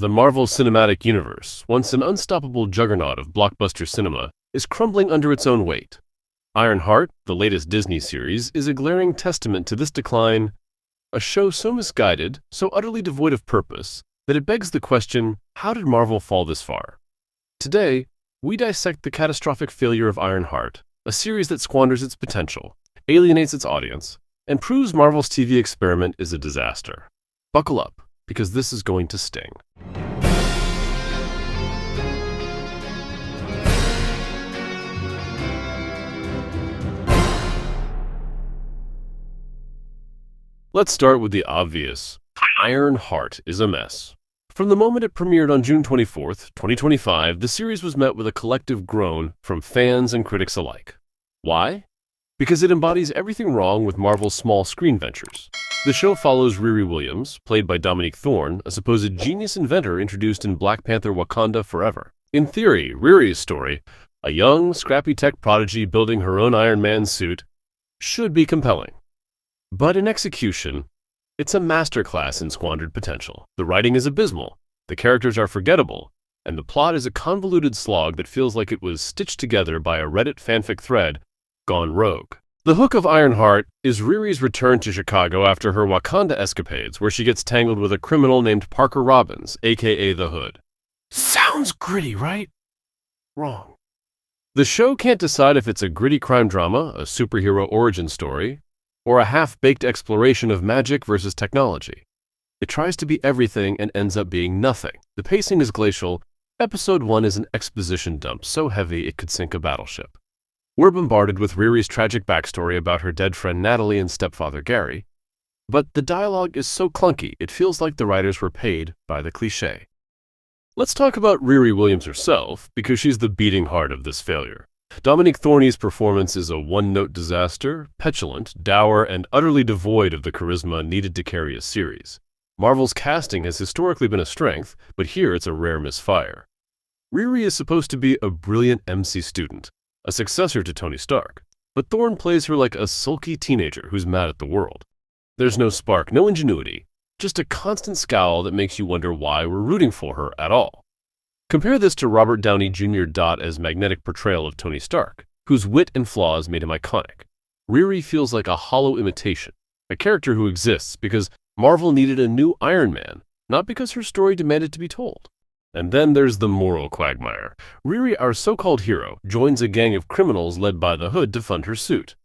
The Marvel Cinematic Universe, once an unstoppable juggernaut of blockbuster cinema, is crumbling under its own weight. Ironheart, the latest Disney series, is a glaring testament to this decline, a show so misguided, so utterly devoid of purpose, that it begs the question, how did Marvel fall this far? Today, we dissect the catastrophic failure of Ironheart, a series that squanders its potential, alienates its audience, and proves Marvel's TV experiment is a disaster. Buckle up, because this is going to sting. Let's start with the obvious. Ironheart is a mess. From the moment it premiered on June 24th, 2025, the series was met with a collective groan from fans and critics alike. Why? Because it embodies everything wrong with Marvel's small screen ventures. The show follows Riri Williams, played by Dominique Thorne, a supposed genius inventor introduced in Black Panther: Wakanda Forever. In theory, Riri's story, a young, scrappy tech prodigy building her own Iron Man suit, should be compelling. But in execution, it's a masterclass in squandered potential. The writing is abysmal, the characters are forgettable, and the plot is a convoluted slog that feels like it was stitched together by a Reddit fanfic thread gone rogue. The hook of Ironheart is Riri's return to Chicago after her Wakanda escapades, where she gets tangled with a criminal named Parker Robbins, aka the Hood. Sounds gritty, right? Wrong. The show can't decide if it's a gritty crime drama, a superhero origin story, or a half-baked exploration of magic versus technology. It tries to be everything and ends up being nothing. The pacing is glacial. Episode 1 is an exposition dump so heavy it could sink a battleship. We're bombarded with Riri's tragic backstory about her dead friend Natalie and stepfather Gary, but the dialogue is so clunky it feels like the writers were paid by the cliché. Let's talk about Riri Williams herself, because she's the beating heart of this failure. Dominique Thorne's performance is a one-note disaster, petulant, dour, and utterly devoid of the charisma needed to carry a series. Marvel's casting has historically been a strength, but here it's a rare misfire. Riri is supposed to be a brilliant MC student, a successor to Tony Stark, but Thorne plays her like a sulky teenager who's mad at the world. There's no spark, no ingenuity, just a constant scowl that makes you wonder why we're rooting for her at all. Compare this to Robert Downey Jr. As magnetic portrayal of Tony Stark, whose wit and flaws made him iconic. Riri feels like a hollow imitation, a character who exists because Marvel needed a new Iron Man, not because her story demanded to be told. And then there's the moral quagmire. Riri, our so-called hero, joins a gang of criminals led by the Hood to fund her suit.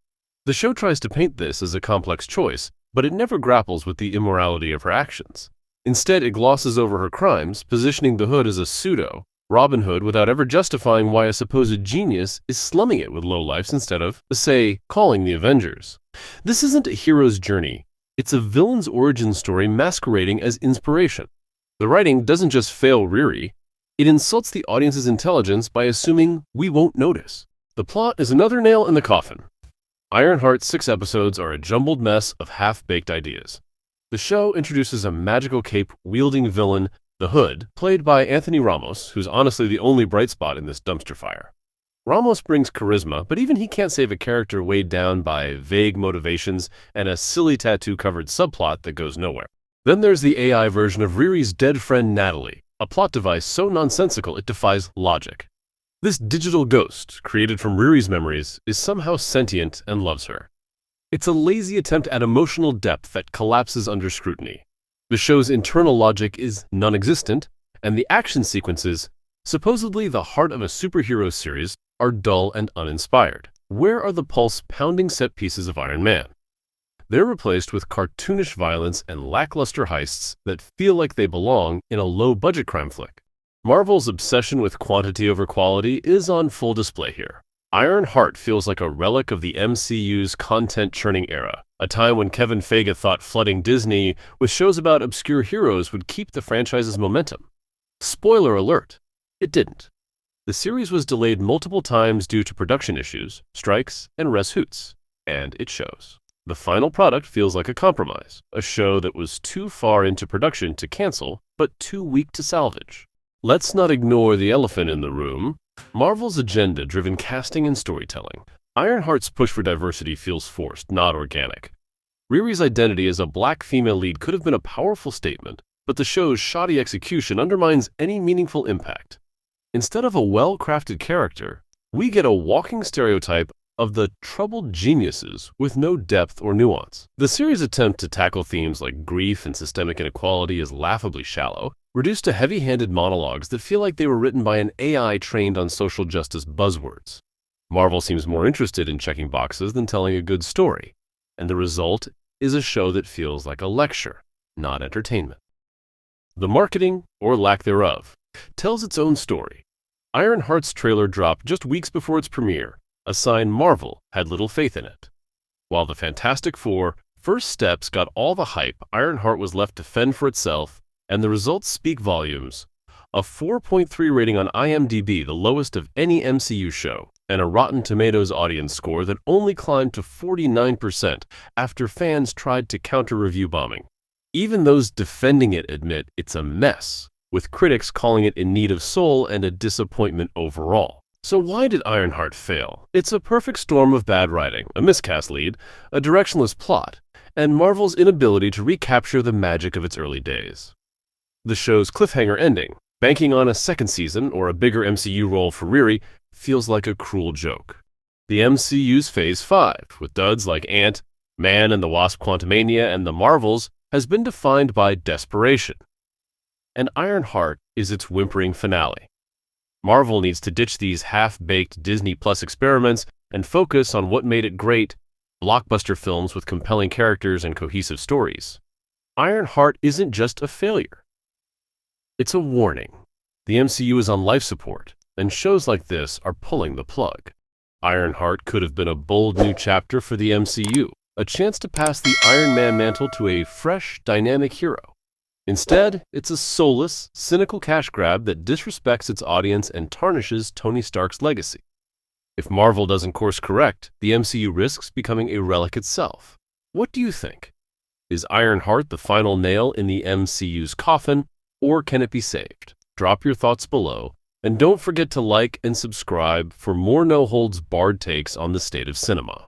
The show tries to paint this as a complex choice, but it never grapples with the immorality of her actions. Instead, it glosses over her crimes, positioning the Hood as a pseudo Robin Hood without ever justifying why a supposed genius is slumming it with lowlifes instead of, say, calling the Avengers. This isn't a hero's journey. It's a villain's origin story masquerading as inspiration. The writing doesn't just fail Riri, it insults the audience's intelligence by assuming we won't notice. The plot is another nail in the coffin. Ironheart's 6 episodes are a jumbled mess of half-baked ideas. The show introduces a magical cape-wielding villain, the Hood, played by Anthony Ramos, who's honestly the only bright spot in this dumpster fire. Ramos brings charisma, but even he can't save a character weighed down by vague motivations and a silly tattoo-covered subplot that goes nowhere. Then there's the AI version of Riri's dead friend Natalie, a plot device so nonsensical it defies logic. This digital ghost, created from Riri's memories, is somehow sentient and loves her. It's a lazy attempt at emotional depth that collapses under scrutiny. The show's internal logic is non-existent, and the action sequences, supposedly the heart of a superhero series, are dull and uninspired. Where are the pulse-pounding set pieces of Iron Man? They're replaced with cartoonish violence and lackluster heists that feel like they belong in a low-budget crime flick. Marvel's obsession with quantity over quality is on full display here. Ironheart feels like a relic of the MCU's content-churning era, a time when Kevin Feige thought flooding Disney with shows about obscure heroes would keep the franchise's momentum. Spoiler alert, it didn't. The series was delayed multiple times due to production issues, strikes, and res hoots, and it shows. The final product feels like a compromise, a show that was too far into production to cancel, but too weak to salvage. Let's not ignore the elephant in the room. Marvel's agenda-driven casting and storytelling. Ironheart's push for diversity feels forced, not organic. Riri's identity as a black female lead could have been a powerful statement, but the show's shoddy execution undermines any meaningful impact. Instead of a well-crafted character, we get a walking stereotype of the troubled geniuses with no depth or nuance. The series' attempt to tackle themes like grief and systemic inequality is laughably shallow, reduced to heavy-handed monologues that feel like they were written by an AI trained on social justice buzzwords. Marvel seems more interested in checking boxes than telling a good story, and the result is a show that feels like a lecture, not entertainment. The marketing, or lack thereof, tells its own story. Ironheart's trailer dropped just weeks before its premiere, a sign Marvel had little faith in it. While the Fantastic Four First Steps got all the hype, Ironheart was left to fend for itself, and the results speak volumes. A 4.3 rating on IMDb, the lowest of any MCU show, and a Rotten Tomatoes audience score that only climbed to 49% after fans tried to counter review bombing. Even those defending it admit it's a mess, with critics calling it in need of soul and a disappointment overall. So why did Ironheart fail? It's a perfect storm of bad writing, a miscast lead, a directionless plot, and Marvel's inability to recapture the magic of its early days. The show's cliffhanger ending, banking on a second season or a bigger MCU role for Riri, feels like a cruel joke. The MCU's Phase 5, with duds like Ant-Man and the Wasp: Quantumania and the Marvels, has been defined by desperation. And Ironheart is its whimpering finale. Marvel needs to ditch these half-baked Disney Plus experiments and focus on what made it great: blockbuster films with compelling characters and cohesive stories. Ironheart isn't just a failure. It's a warning. The MCU is on life support, and shows like this are pulling the plug. Ironheart could have been a bold new chapter for the MCU, a chance to pass the Iron Man mantle to a fresh, dynamic hero. Instead, it's a soulless, cynical cash grab that disrespects its audience and tarnishes Tony Stark's legacy. If Marvel doesn't course correct, the MCU risks becoming a relic itself. What do you think? Is Ironheart the final nail in the MCU's coffin, or can it be saved? Drop your thoughts below, and don't forget to like and subscribe for more no-holds-barred takes on the state of cinema.